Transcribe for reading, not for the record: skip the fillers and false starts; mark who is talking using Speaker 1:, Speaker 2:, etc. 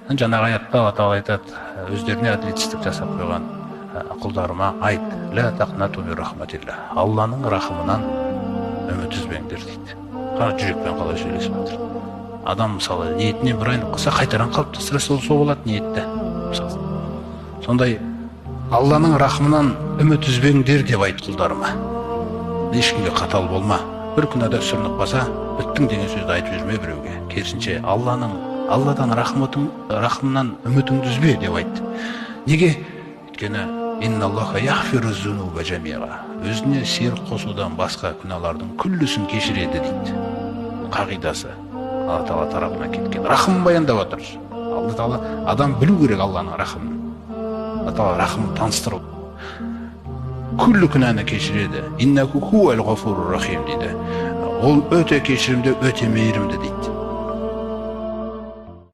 Speaker 1: Жаңағы аятта Алла Тағала айтады, өздеріне әділетсіздік жасап қойған құлдарыма айт, ла тақнату мин рахматилла. Алланың рахымынан үміт үзбеңдер дейді. Қара жүрекпен қалай сөйлесіп жатыр. Адам мысалы ниетіне бір айнып қалса қайтадан қалыптастырса сол болады ниетті. Мысалы. Сондай Алланың рахымынан үміт үзбеңдер деп айт құлдарыма. Ешкімге қатал болма. Бір күнәда сүрініп қалса, біттің деген сөзді айтып жүрме біреуге. Керісінше Алладан рахымынан үмітіңді үзбе деп айтты. Неге? Өйткені инналлаха яғфиру зунуба жамиға. Өзіне серік қосудан басқа күнәлардың күллісін кешіреді дейді. Қағидасы Алла Тағала тарапынан кеткен. Рахым баяндап отыр. Алла Тағала адам білу керек Алланың рахымын. Алла Тағала рахымын таныстыру. Күллі күнәні кешіреді. Иннаку хуал ғафурур рахим дейді. Ол өте кешірімді, өте мейірімді дейді.